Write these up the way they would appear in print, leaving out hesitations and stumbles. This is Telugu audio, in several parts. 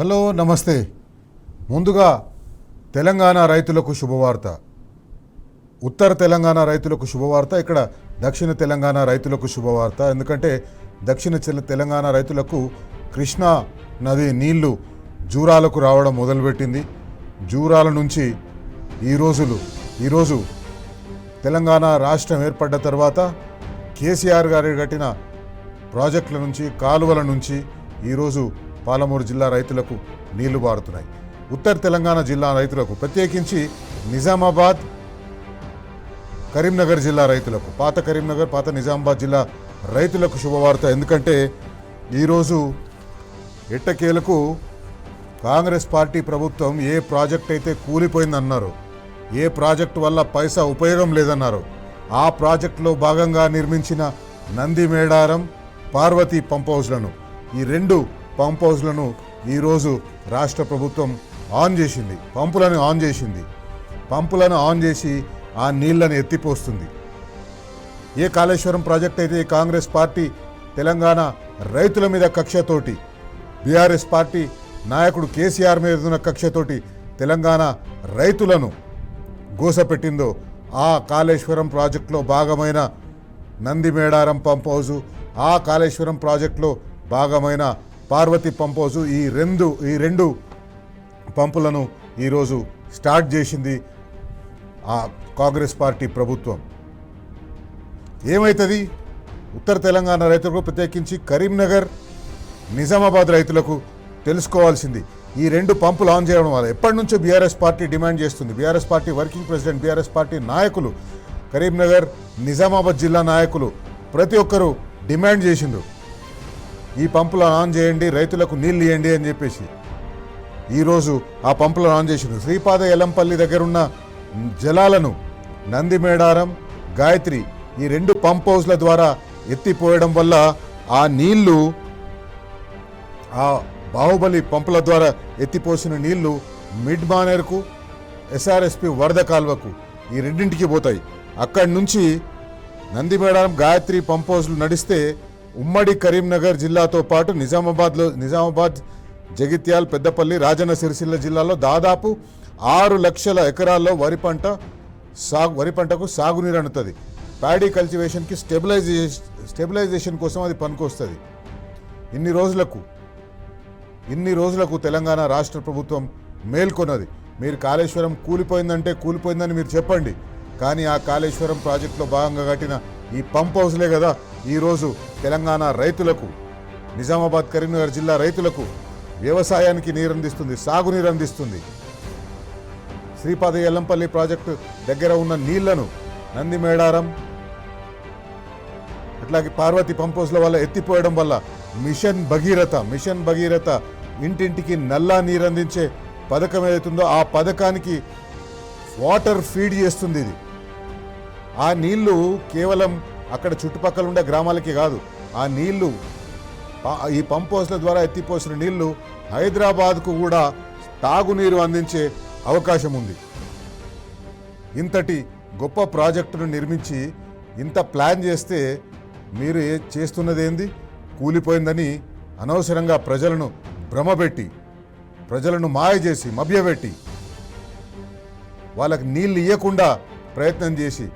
హలో నమస్తే. ముందుగా తెలంగాణ రైతులకు శుభవార్త. ఉత్తర తెలంగాణ రైతులకు శుభవార్త, ఇక్కడ దక్షిణ తెలంగాణ రైతులకు శుభవార్త. ఎందుకంటే దక్షిణ తెలంగాణ రైతులకు కృష్ణా నది నీళ్లు జూరాలకు రావడం మొదలుపెట్టింది. జూరాల నుంచి ఈరోజు తెలంగాణ రాష్ట్రం ఏర్పడ్డ తర్వాత కేసీఆర్ గారు కట్టిన ప్రాజెక్టుల నుంచి, కాలువల నుంచి ఈరోజు పాలమూరు జిల్లా రైతులకు నీళ్లు బారుతున్నాయి. ఉత్తర తెలంగాణ జిల్లా రైతులకు, ప్రత్యేకించి నిజామాబాద్, కరీంనగర్ జిల్లా రైతులకు, పాత కరీంనగర్, పాత నిజామాబాద్ జిల్లా రైతులకు శుభవార్త. ఎందుకంటే ఈరోజు ఎట్టకేలకు కాంగ్రెస్ పార్టీ ప్రభుత్వం ఏ ప్రాజెక్ట్ అయితే కూలిపోయిందన్నారో, ఏ ప్రాజెక్టు వల్ల పైసా ఉపయోగం లేదన్నారో, ఆ ప్రాజెక్టులో భాగంగా నిర్మించిన నంది మేడారం, పార్వతీ పంప్ హౌస్లను, ఈ రెండు పంప్ హౌస్లను ఈరోజు రాష్ట్ర ప్రభుత్వం ఆన్ చేసింది. పంపులను ఆన్ చేసి ఆ నీళ్లను ఎత్తిపోస్తుంది. ఏ కాళేశ్వరం ప్రాజెక్ట్ అయితే కాంగ్రెస్ పార్టీ తెలంగాణ రైతుల మీద కక్షతోటి, బీఆర్ఎస్ పార్టీ నాయకుడు కేసీఆర్ మీద ఉన్న కక్షతోటి తెలంగాణ రైతులను గోసపెట్టిందో, ఆ కాళేశ్వరం ప్రాజెక్టులో భాగమైన నంది మేడారం పంప్ హౌజు, ఆ కాళేశ్వరం ప్రాజెక్టులో భాగమైన పార్వతీ పంప్ హౌజు, ఈ రెండు పంపులను ఈరోజు స్టార్ట్ చేసింది ఆ కాంగ్రెస్ పార్టీ ప్రభుత్వం. ఏమవుతుంది ఉత్తర తెలంగాణ రైతులకు, ప్రత్యేకించి కరీంనగర్, నిజామాబాద్ రైతులకు తెలుసుకోవాల్సింది, ఈ రెండు పంపులు ఆన్ చేయడం వల్ల ఎప్పటి నుంచో బీఆర్ఎస్ పార్టీ డిమాండ్ చేస్తుంది. BRS party working president, BRS party నాయకులు, కరీంనగర్, నిజామాబాద్ జిల్లా నాయకులు ప్రతి ఒక్కరూ డిమాండ్ చేసిండ్రు, ఈ పంపులను ఆన్ చేయండి, రైతులకు నీళ్ళు ఇవ్వండి అని చెప్పేసి. ఈరోజు ఆ పంపులను ఆన్ చేసిండ్రు. శ్రీపాద ఎల్లంపల్లి దగ్గరున్న జలాలను నంది మేడారం, గాయత్రి, ఈ రెండు పంప్ హౌస్ల ద్వారా ఎత్తిపోయడం వల్ల ఆ నీళ్లు, ఆ బాహుబలి పంపుల ద్వారా ఎత్తిపోసిన నీళ్లు మిడ్ మానేర్కు, ఎస్ఆర్ఎస్పి వరద కాల్వకు, ఈ రెండింటికి పోతాయి. అక్కడి నుంచి నంది మేడారం, గాయత్రి పంప్ హౌస్లు నడిస్తే ఉమ్మడి కరీంనగర్ జిల్లాతో పాటు నిజామాబాద్, జగిత్యాల్, పెద్దపల్లి, రాజన్న సిరిసిల్ల జిల్లాలో దాదాపు 6 లక్షల ఎకరాల్లో వరి పంటకు సాగునీరు అందుతుంది. ప్యాడీ కల్టివేషన్కి స్టెబిలైజేషన్ కోసం అది పనికొస్తుంది. ఇన్ని రోజులకు తెలంగాణ రాష్ట్ర ప్రభుత్వం మేల్కొన్నది. మీరు కాళేశ్వరం కూలిపోయిందని మీరు చెప్పండి, కానీ ఆ కాళేశ్వరం ప్రాజెక్టులో భాగంగా కట్టిన ఈ పంప్ హౌస్లే కదా ఈరోజు తెలంగాణ రైతులకు, నిజామాబాద్, కరీంనగర్ జిల్లా రైతులకు వ్యవసాయానికి నీరు అందిస్తుంది, సాగునీరు అందిస్తుంది. శ్రీపాద ఎల్లంపల్లి ప్రాజెక్టు దగ్గర ఉన్న నీళ్లను నంది మేడారం, అట్లాగే పార్వతీ పంప్ హౌస్ల వల్ల ఎత్తిపోయడం వల్ల మిషన్ భగీరథ ఇంటింటికి నల్లా నీరు అందించే పథకం ఏదైతుందో ఆ పథకానికి వాటర్ ఫీడ్ చేస్తుంది. ఇది ఆ నీళ్లు కేవలం అక్కడ చుట్టుపక్కల ఉండే గ్రామాలకి కాదు, ఆ నీళ్లు, ఈ పంప్ హౌస్ల ద్వారా ఎత్తిపోసిన నీళ్లు హైదరాబాద్కు కూడా తాగునీరు అందించే అవకాశం ఉంది. ఇంతటి గొప్ప ప్రాజెక్టును నిర్మించి ఇంత ప్లాన్ చేస్తే మీరు చేస్తున్నది ఏంది? కూలిపోయిందని అనవసరంగా ప్రజలను భ్రమపెట్టి, ప్రజలను మాయ చేసి, మభ్యపెట్టి, వాళ్ళకి నీళ్ళు ఇవ్వకుండా ప్రయత్నం చేసి,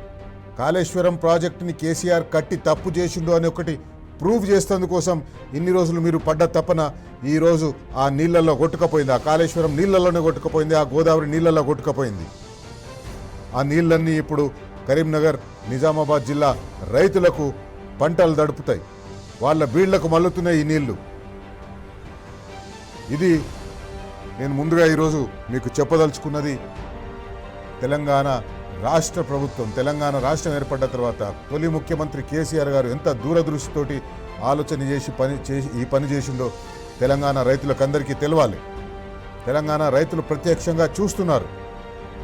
కాళేశ్వరం ప్రాజెక్టుని కేసీఆర్ కట్టి తప్పు చేసిండు అని ఒకటి ప్రూవ్ చేసేందుకోసం ఇన్ని రోజులు మీరు పడ్డ తపన ఈరోజు ఆ నీళ్లలో కొట్టుకపోయింది. ఆ కాళేశ్వరం నీళ్లలోనే కొట్టుకపోయింది, ఆ గోదావరి నీళ్లలో కొట్టుకపోయింది. ఆ నీళ్ళన్నీ ఇప్పుడు కరీంనగర్, నిజామాబాద్ జిల్లా రైతులకు పంటలు దడుపుతాయి, వాళ్ళ బీళ్లకు మల్లుతున్నాయి ఈ నీళ్లు. ఇది నేను ముందుగా ఈరోజు మీకు చెప్పదలుచుకున్నది. తెలంగాణ రాష్ట్ర ప్రభుత్వం, తెలంగాణ రాష్ట్రం ఏర్పడ్డ తర్వాత తొలి ముఖ్యమంత్రి కేసీఆర్ గారు ఎంత దూరదృష్టితోటి ఆలోచన చేసి ఈ పని చేసిందో తెలంగాణ రైతులకు అందరికీ తెలవాలి. తెలంగాణ రైతులు ప్రత్యక్షంగా చూస్తున్నారు,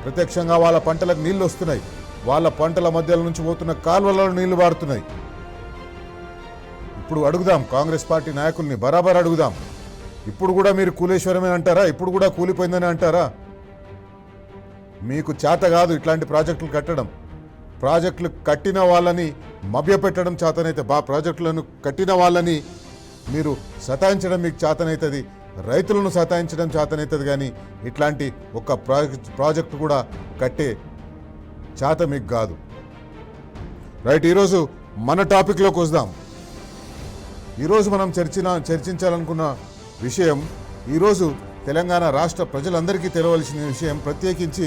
ప్రత్యక్షంగా వాళ్ళ పంటలకు నీళ్లు వస్తున్నాయి, వాళ్ళ పంటల మధ్యల నుంచి పోతున్న కాలువలలో నీళ్లు బారుతున్నాయి. ఇప్పుడు అడుగుదాం కాంగ్రెస్ పార్టీ నాయకుల్ని, బరాబర్ అడుగుదాం, ఇప్పుడు కూడా మీరు కూలేశ్వరమే అంటారా? ఇప్పుడు కూడా కూలిపోయిందని అంటారా? మీకు చేత కాదు ఇట్లాంటి ప్రాజెక్టులు కట్టడం. ప్రాజెక్టులు కట్టిన వాళ్ళని మభ్యపెట్టడం చేతనైతే, ప్రాజెక్టులను కట్టిన వాళ్ళని మీరు సతాయించడం మీకు చేతనైతుంది. రైతులను సతాయించడం చేతనైతుంది, కానీ ఇట్లాంటి ఒక ప్రాజెక్టు కూడా కట్టే చేత మీకు కాదు. రైట్, ఈరోజు మన టాపిక్లోకి వద్దాం. ఈరోజు మనం చర్చించాలనుకున్న విషయం, ఈరోజు తెలంగాణ రాష్ట్ర ప్రజలందరికీ తెలవలసిన విషయం, ప్రత్యేకించి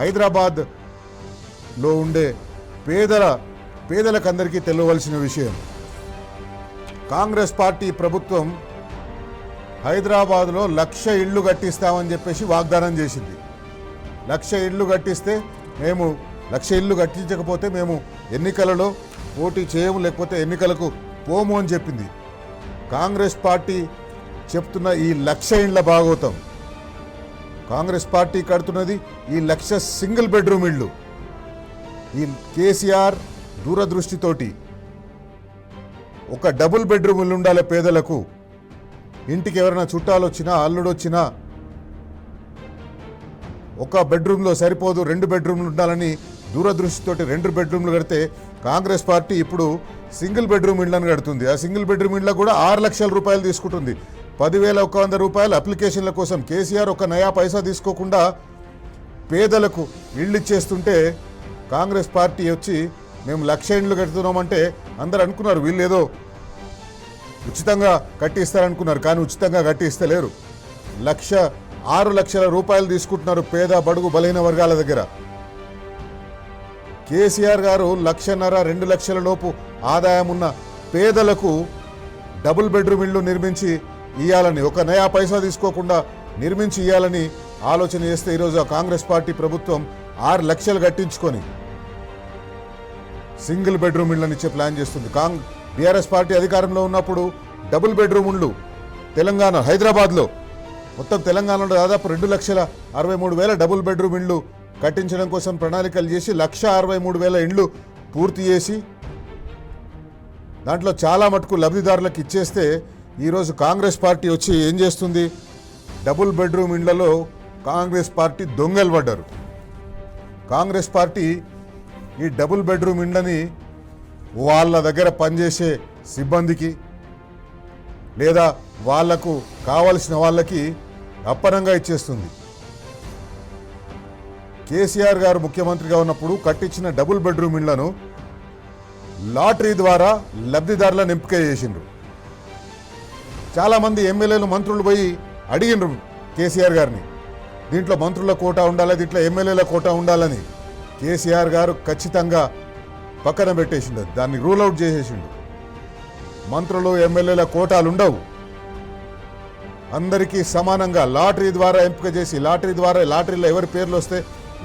హైదరాబాద్లో ఉండే పేదలకందరికీ తెలవలసిన విషయం. కాంగ్రెస్ పార్టీ ప్రభుత్వం హైదరాబాద్లో 1,00,000 ఇళ్ళు కట్టిస్తామని చెప్పేసి వాగ్దానం చేసింది. 1,00,000 ఇళ్ళు కట్టిస్తే మేము 1,00,000 ఇళ్ళు కట్టించకపోతే మేము ఎన్నికలలో పోటీ చేయము, లేకపోతే ఎన్నికలకు పోము అని చెప్పింది. కాంగ్రెస్ పార్టీ చెప్తున్న ఈ 1,00,000 ఇళ్ళ భాగోతం, కాంగ్రెస్ పార్టీ కడుతున్నది ఈ 1,00,000 సింగిల్ బెడ్రూమ్ ఇళ్ళు. ఈ కేసీఆర్ దూరదృష్టితోటి ఒక డబుల్ బెడ్రూమ్ ఇల్లు ఉండాలి పేదలకు. ఇంటికి ఎవరైనా చుట్టాలు వచ్చినా, అల్లుడు వచ్చినా ఒక బెడ్రూమ్లో సరిపోదు, 2 బెడ్రూమ్లు ఉండాలని దూరదృష్టితోటి 2 బెడ్రూమ్లు కడితే కాంగ్రెస్ పార్టీ ఇప్పుడు సింగిల్ బెడ్రూమ్ ఇళ్లను కడుతుంది. ఆ సింగిల్ బెడ్రూమ్ ఇళ్ళ కూడా 6 లక్షల రూపాయలు తీసుకుంటుంది. 10,100 రూపాయలు అప్లికేషన్ల కోసం కేసీఆర్ ఒక నయా పైసా తీసుకోకుండా పేదలకు ఇళ్ళు ఇచ్చేస్తుంటే కాంగ్రెస్ పార్టీ వచ్చి మేము 1,00,000 ఇళ్ళు కడుతున్నామంటే అందరు అనుకున్నారు వీళ్ళు ఏదో ఉచితంగా కట్టిస్తారనుకున్నారు, కానీ ఉచితంగా కట్టిస్తలేరు. 6 లక్షల రూపాయలు తీసుకుంటున్నారు పేద బడుగు బలహీన వర్గాల దగ్గర. కేసీఆర్ గారు 1,50,000 2 లక్షల లోపు ఆదాయం ఉన్న పేదలకు డబుల్ బెడ్రూమ్ ఇళ్ళు నిర్మించి ఇవ్వాలని, ఒక నయా పైసా తీసుకోకుండా నిర్మించి ఇవ్వాలని ఆలోచన చేస్తే ఈరోజు కాంగ్రెస్ పార్టీ ప్రభుత్వం 6 లక్షలు కట్టించుకొని సింగిల్ బెడ్రూమ్ ఇళ్ళని ఇచ్చే ప్లాన్ చేస్తుంది. బీఆర్ఎస్ పార్టీ అధికారంలో ఉన్నప్పుడు డబుల్ బెడ్రూమ్ ఇళ్ళు తెలంగాణ హైదరాబాద్లో మొత్తం తెలంగాణలో దాదాపు 2,63,000 డబుల్ బెడ్రూమ్ ఇళ్ళు కట్టించడం కోసం ప్రణాళికలు చేసి 1,63,000 ఇండ్లు పూర్తి చేసి దాంట్లో చాలా మటుకు లబ్ధిదారులకు ఇచ్చేస్తే ఈరోజు కాంగ్రెస్ పార్టీ వచ్చి ఏం చేస్తుంది, డబుల్ బెడ్రూమ్ ఇండ్లలో కాంగ్రెస్ పార్టీ దొంగలు పడ్డారు. కాంగ్రెస్ పార్టీ ఈ డబుల్ బెడ్రూమ్ ఇండ్లని వాళ్ళ దగ్గర పనిచేసే సిబ్బందికి లేదా వాళ్లకు కావలసిన వాళ్ళకి అప్పనంగా ఇచ్చేస్తుంది. కేసీఆర్ గారు ముఖ్యమంత్రిగా ఉన్నప్పుడు కట్టించిన డబుల్ బెడ్రూమ్ ఇళ్లను లాటరీ ద్వారా లబ్ధిదారులను ఎంపిక చేసిండ్రు. చాలామంది ఎమ్మెల్యేలు మంత్రులు పోయి అడిగిండ్రు కేసీఆర్ గారిని, దీంట్లో మంత్రుల కోటా ఉండాలి, దీంట్లో ఎమ్మెల్యేల కోటా ఉండాలని. కేసీఆర్ గారు ఖచ్చితంగా పక్కన పెట్టేసిండు, దాన్ని రూల్ అవుట్ చేసేసిండు. మంత్రులు ఎమ్మెల్యేల కోటాలు ఉండవు, అందరికీ సమానంగా లాటరీ ద్వారా ఎంపిక చేసి లాటరీలో ఎవరి పేర్లు వస్తే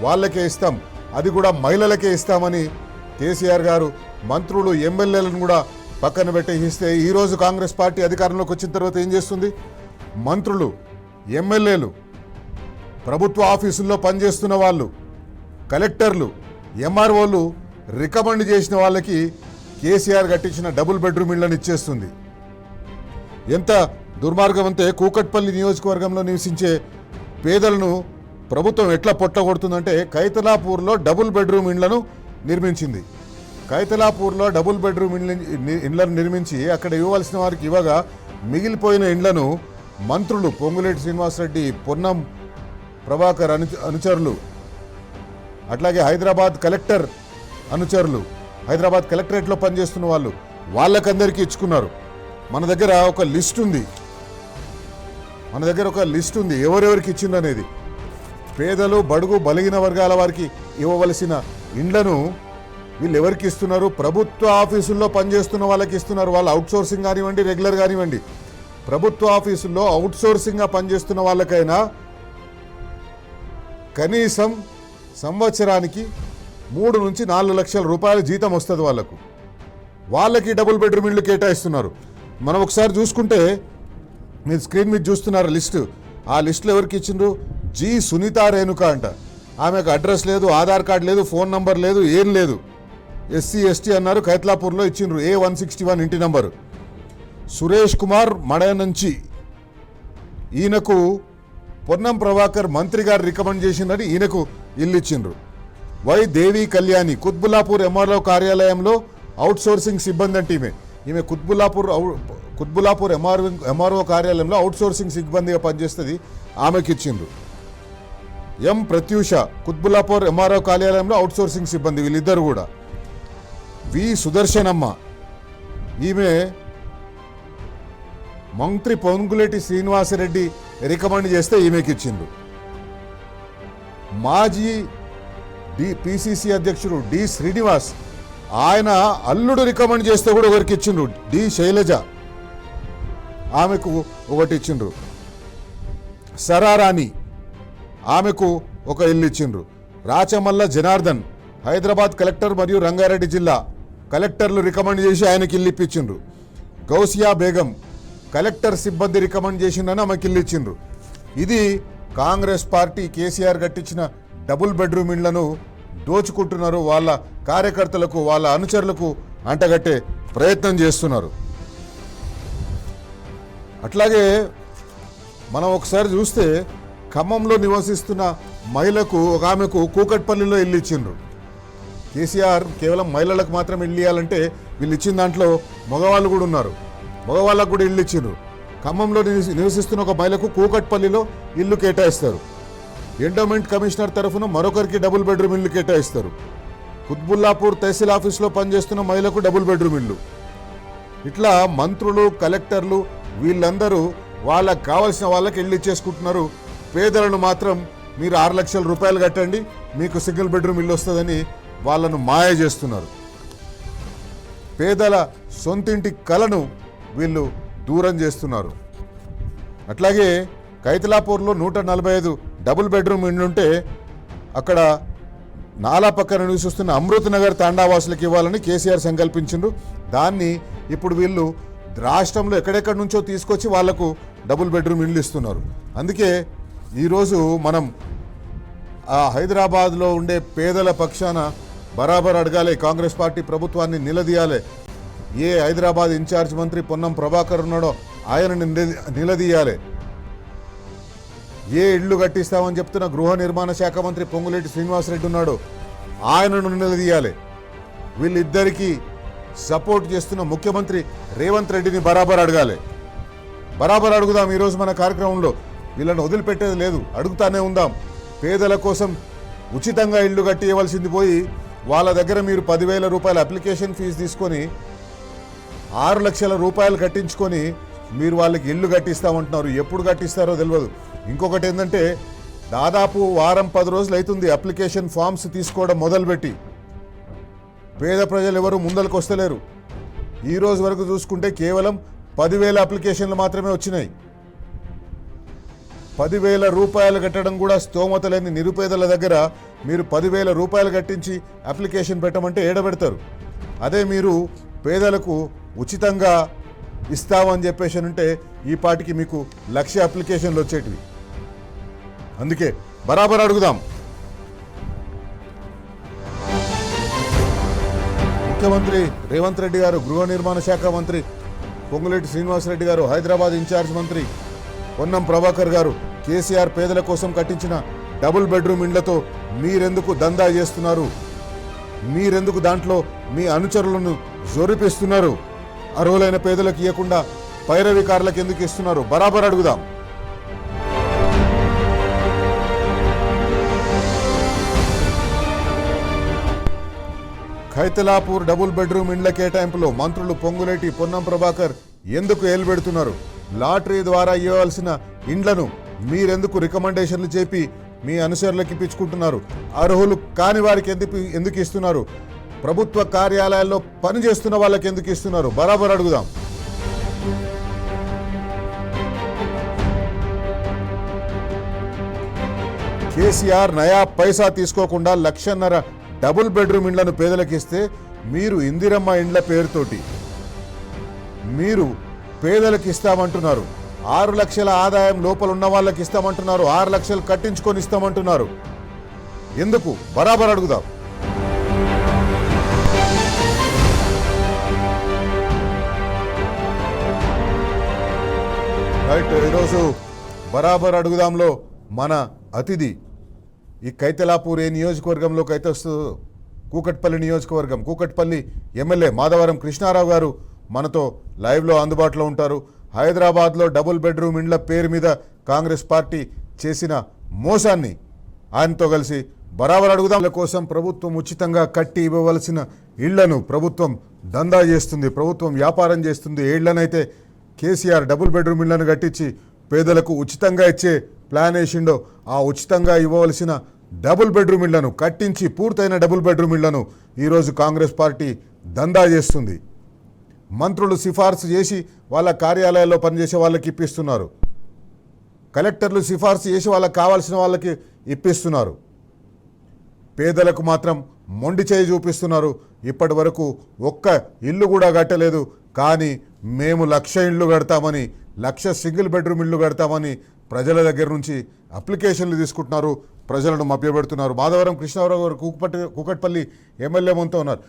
వాళ్ళకే ఇస్తాం, అది కూడా మహిళలకే ఇస్తామని కేసీఆర్ గారు మంత్రులు ఎమ్మెల్యేలను కూడా పక్కన పెట్టేసిస్తే ఈరోజు కాంగ్రెస్ పార్టీ అధికారంలోకి వచ్చిన తర్వాత ఏం చేస్తుంది, మంత్రులు ఎమ్మెల్యేలు ప్రభుత్వ ఆఫీసుల్లో పనిచేస్తున్న వాళ్ళు కలెక్టర్లు ఎంఆర్ఓలు రికమెండ్ చేసిన వాళ్ళకి కేసీఆర్ కట్టించిన డబుల్ బెడ్రూమ్ ఇళ్లను ఇచ్చేస్తుంది. ఎంత దుర్మార్గం అంటే కూకట్పల్లి నియోజకవర్గంలో నివసించే పేదలను ప్రభుత్వం ఎట్లా పొట్టగొడుతుందంటే కైతలాపూర్లో డబుల్ బెడ్రూమ్ ఇండ్లను నిర్మించింది. కైతలాపూర్లో డబుల్ బెడ్రూమ్ ఇండ్లను నిర్మించి అక్కడ ఇవ్వవలసిన వారికి ఇవ్వగా మిగిలిపోయిన ఇండ్లను మంత్రులు పొంగులేటి శ్రీనివాసరెడ్డి, పొన్నం ప్రభాకర్ అనుచరులు, అట్లాగే హైదరాబాద్ కలెక్టర్ అనుచరులు, హైదరాబాద్ కలెక్టరేట్లో పనిచేస్తున్న వాళ్ళు వాళ్ళకందరికీ ఇచ్చుకున్నారు. మన దగ్గర ఒక లిస్ట్ ఉంది ఎవరెవరికి ఇచ్చింది అనేది. పేదలు బడుగు బలహీన వర్గాల వారికి ఇవ్వవలసిన ఇండ్లను వీళ్ళు ఎవరికి ఇస్తున్నారు, ప్రభుత్వ ఆఫీసుల్లో పనిచేస్తున్న వాళ్ళకి ఇస్తున్నారు. వాళ్ళు అవుట్సోర్సింగ్ కానివ్వండి, రెగ్యులర్ కానివ్వండి, ప్రభుత్వ ఆఫీసుల్లో అవుట్సోర్సింగ్గా పనిచేస్తున్న వాళ్ళకైనా కనీసం సంవత్సరానికి 3 నుంచి 4 లక్షల రూపాయల జీతం వస్తుంది వాళ్ళకి డబుల్ బెడ్రూమ్ ఇళ్ళు కేటాయిస్తున్నారు. మనం ఒకసారి చూసుకుంటే మీరు స్క్రీన్ మీద చూస్తున్నారు లిస్టు. ఆ లిస్టులో ఎవరికి ఇచ్చిండ్రు, జి సునీత రేణుక అంట. ఆమెకు అడ్రస్ లేదు, ఆధార్ కార్డు లేదు, ఫోన్ నంబర్ లేదు, ఏం లేదు. ఎస్సీ ఎస్టీ అన్నారు, కైతలాపూర్లో ఇచ్చిండ్రు A161 ఇంటి నంబరు. సురేష్ కుమార్ మడ నుంచి ఈయనకు పొన్నం ప్రభాకర్ మంత్రి గారు రికమెండ్ చేసిందని ఈయనకు ఇల్లు ఇచ్చిండ్రు. వై దేవి కళ్యాణి కుత్బుల్లాపూర్ ఎంఆర్ఓ కార్యాలయంలో అవుట్సోర్సింగ్ సిబ్బంది అంటే ఈమె కుత్బుల్లాపూర్ ఎంఆర్ఓ కార్యాలయంలో అవుట్సోర్సింగ్ సిబ్బందిగా పనిచేస్తుంది, ఆమెకి ఇచ్చిండ్రు. ఎం ప్రత్యూష కుత్బుల్లాపూర్ ఎంఆర్ఓ కార్యాలయంలో అవుట్సోర్సింగ్ సిబ్బంది, వీళ్ళిద్దరు కూడా. వి సుదర్శనమ్మ, ఈమె మంత్రి పొంగులేటి శ్రీనివాసరెడ్డి రికమెండ్ చేస్తే ఈమెకి ఇచ్చిండ్రు. మాజీ పిసిసి అధ్యక్షుడు డి శ్రీనివాస్, ఆయన అల్లుడు రికమెండ్ చేస్తే కూడా ఒకరికి ఇచ్చిండ్రు. డి శైలజ, ఆమెకు ఒకటి ఇచ్చిండ్రు. సరారాణి, ఆమెకు ఒక ఇల్లు ఇచ్చిండ్రు. రాచమల్ల జనార్దన్, హైదరాబాద్ కలెక్టర్ మరియు రంగారెడ్డి జిల్లా కలెక్టర్లు రికమెండ్ చేసి ఆయనకి ఇల్లు ఇప్పించిండ్రు. గౌసియా బేగం, కలెక్టర్ సిబ్బంది రికమెండ్ చేసిందని ఆమెకి ఇల్లు ఇచ్చిండ్రు. ఇది కాంగ్రెస్ పార్టీ కేసీఆర్ కట్టించిన డబుల్ బెడ్రూమ్ ఇళ్లను దోచుకుంటున్నారు, వాళ్ళ కార్యకర్తలకు వాళ్ళ అనుచరులకు అంటగట్టే ప్రయత్నం చేస్తున్నారు. అట్లాగే మనం ఒకసారి చూస్తే ఖమ్మంలో నివసిస్తున్న మహిళకు ఒక ఆమెకు కూకట్పల్లిలో ఇల్లు ఇచ్చిండ్రు. కేసీఆర్ కేవలం మహిళలకు మాత్రం ఇల్లు ఇవ్వాలంటే వీళ్ళు ఇచ్చిన దాంట్లో మగవాళ్ళు కూడా ఉన్నారు, మగవాళ్ళకు కూడా ఇల్లు ఇచ్చిండ్రు. ఖమ్మంలో నివసిస్తున్న ఒక మహిళకు కూకట్పల్లిలో ఇల్లు కేటాయిస్తారు. ఎండోమెంట్ కమిషనర్ తరఫున మరొకరికి డబుల్ బెడ్రూమ్ ఇల్లు కేటాయిస్తారు. కుత్బుల్లాపూర్ తహసీల్ ఆఫీస్లో పనిచేస్తున్న మహిళకు డబుల్ బెడ్రూమ్ ఇల్లు. ఇట్లా మంత్రులు, కలెక్టర్లు వీళ్ళందరూ వాళ్ళకు కావాల్సిన వాళ్ళకి ఇల్లు ఇచ్చేసుకుంటున్నారు. పేదలను మాత్రం మీరు 6 లక్షల రూపాయలు కట్టండి, మీకు సింగిల్ బెడ్రూమ్ ఇల్లు వస్తుందని వాళ్ళను మాయ చేస్తున్నారు. పేదల సొంతింటి కలను వీళ్ళు దూరం చేస్తున్నారు. అట్లాగే కైతలాపూర్లో 145 డబుల్ బెడ్రూమ్ ఇండ్లుంటే అక్కడ నాలా పక్కన నివసిస్తున్న అమృత్ నగర్ తాండావాసులకు ఇవ్వాలని కేసీఆర్ సంకల్పించిండ్రు. దాన్ని ఇప్పుడు వీళ్ళు రాష్ట్రంలో ఎక్కడెక్కడి నుంచో తీసుకొచ్చి వాళ్లకు డబుల్ బెడ్రూమ్ ఇండ్లు ఇస్తున్నారు. అందుకే ఈరోజు మనం ఆ హైదరాబాద్లో ఉండే పేదల పక్షాన బరాబర్ అడగాలి, కాంగ్రెస్ పార్టీ ప్రభుత్వాన్ని నిలదీయాలి. ఏ హైదరాబాద్ ఇన్ఛార్జ్ మంత్రి పొన్నం ప్రభాకర్ ఉన్నాడో ఆయనని నిలదీయాలి. ఏ ఇళ్లు కట్టిస్తామని చెప్తున్న గృహ నిర్మాణ శాఖ మంత్రి పొంగులేటి శ్రీనివాసరెడ్డి ఉన్నాడు, ఆయనను నిలదీయాలి. వీళ్ళిద్దరికీ సపోర్ట్ చేస్తున్న ముఖ్యమంత్రి రేవంత్ రెడ్డిని బరాబర్ అడగాలి. బరాబర్ అడుగుదాం. ఈరోజు మన కార్యక్రమంలో వీళ్ళని వదిలిపెట్టేది లేదు, అడుగుతానే ఉందాం. పేదల కోసం ఉచితంగా ఇళ్లు కట్టి ఇవ్వాల్సింది పోయి వాళ్ళ దగ్గర మీరు 10,000 రూపాయల అప్లికేషన్ ఫీజు తీసుకొని 6 లక్షల రూపాయలు కట్టించుకొని మీరు వాళ్ళకి ఇల్లు కట్టిస్తామంటున్నారు. ఎప్పుడు కట్టిస్తారో తెలియదు. ఇంకొకటి ఏంటంటే దాదాపు వారం 10 రోజులు అవుతుంది అప్లికేషన్ ఫామ్స్ తీసుకోవడం మొదలుపెట్టి. పేద ప్రజలు ఎవరు ముందలకు వస్తలేరు. ఈ రోజు వరకు చూసుకుంటే కేవలం 10,000 అప్లికేషన్లు మాత్రమే వచ్చినాయి. 10,000 రూపాయలు కట్టడం కూడా స్తోమత లేని నిరుపేదల దగ్గర మీరు 10,000 రూపాయలు కట్టించి అప్లికేషన్ పెట్టమంటే ఏడబెడతారు. అదే మీరు పేదలకు ఉచితంగా ఇస్తామని చెప్పేసి అంటే ఈ పాటికి మీకు 1,00,000 అప్లికేషన్లు వచ్చేటివి. అందుకే బరాబర్ అడుగుదాం. ముఖ్యమంత్రి రేవంత్ రెడ్డి గారు, గృహ నిర్మాణ శాఖ మంత్రి పొంగులేటి శ్రీనివాసరెడ్డి గారు, హైదరాబాద్ ఇన్ఛార్జ్ మంత్రి పొన్నం ప్రభాకర్ గారు కేసీఆర్ పేదల కోసం కట్టించిన డబుల్ బెడ్రూమ్ ఇండ్లతో మీరెందుకు దందా చేస్తున్నారు? మీరెందుకు దాంట్లో మీ అనుచరులను జోరిపిస్తున్నారు? అర్హులైన పేదలకు ఇవ్వకుండా పైరవికారులకు ఎందుకు ఇస్తున్నారు? బరాబర్ అడుగుదాం. ఖైతలాపూర్ డబుల్ బెడ్రూమ్ ఇండ్ల కేటాయింపులో మంత్రులు పొంగులేటి, పొన్నం ప్రభాకర్ ఎందుకు ఏలుబెడుతున్నారు? లాటరీ ద్వారా ఇవ్వాల్సిన ఇండ్లను మీరెందుకు రికమెండేషన్లు చెప్పి మీ అనుచరులకు ఇప్పించుకుంటున్నారు? అర్హులు కాని వారికి ఎందుకు ఇస్తున్నారు? ప్రభుత్వ కార్యాలయాల్లో పనిచేస్తున్న వాళ్ళకి ఎందుకు ఇస్తున్నారు? బరాబర్ అడుగుదాం. కేసీఆర్ నయా పైసా తీసుకోకుండా 1,50,000 డబుల్ బెడ్రూమ్ ఇండ్లను పేదలకు ఇస్తే మీరు ఇందిరమ్మ ఇండ్ల పేరుతోటి మీరు పేదలకు ఇస్తామంటున్నారు. 6 లక్షల ఆదాయం లోపల ఉన్న వాళ్ళకి ఇస్తామంటున్నారు. 6 లక్షలు కట్టించుకొని ఇస్తామంటున్నారు. ఎందుకు? బరాబర్ అడుగుదాం. రైట్. ఈరోజు బరాబర్ అడుగుదాంలో మన అతిథి ఈ కైతలాపూర్ ఏ నియోజకవర్గంలోకి అయితే వస్తుందో కూకట్పల్లి నియోజకవర్గం, కూకట్పల్లి ఎమ్మెల్యే మాధవరం కృష్ణారావు గారు మనతో లైవ్లో అందుబాటులో ఉంటారు. హైదరాబాద్లో డబుల్ బెడ్రూమ్ ఇండ్ల పేరు మీద కాంగ్రెస్ పార్టీ చేసిన మోసాన్ని ఆయనతో కలిసి బరాబర్ అడుగుదాం. కోసం ప్రభుత్వం ఉచితంగా కట్టి ఇవ్వవలసిన ఇళ్లను ప్రభుత్వం దందా చేస్తుంది, ప్రభుత్వం వ్యాపారం చేస్తుంది. ఇళ్లనైతే కేసీఆర్ డబుల్ బెడ్రూమ్ ఇళ్లను కట్టించి పేదలకు ఉచితంగా ఇచ్చే ప్లాన్ వేసిండో ఆ ఉచితంగా ఇవ్వవలసిన డబుల్ బెడ్రూమ్ ఇళ్లను కట్టించి పూర్తయిన డబుల్ బెడ్రూమ్ ఇళ్లను ఈరోజు కాంగ్రెస్ పార్టీ దందా చేస్తుంది. మంత్రులు సిఫార్సు చేసి వాళ్ళ కార్యాలయాల్లో పనిచేసే వాళ్ళకి ఇప్పిస్తున్నారు, కలెక్టర్లు సిఫార్సు చేసి వాళ్ళకి కావాల్సిన వాళ్ళకి ఇప్పిస్తున్నారు. పేదలకు మాత్రం మొండి చేయి చూపిస్తున్నారు. ఇప్పటి వరకు ఒక్క ఇల్లు కూడా కట్టలేదు. కానీ మేము 1,00,000 ఇళ్ళు కడతామని, 1,00,000 సింగిల్ బెడ్రూమ్ ఇళ్ళు కడతామని ప్రజల దగ్గర నుంచి అప్లికేషన్లు తీసుకుంటున్నారు, ప్రజలను మభ్యపెడుతున్నారు. మాధవరం కృష్ణారావు గారు కూకట్పల్లి ఎమ్మెల్యే మనతో ఉన్నారు.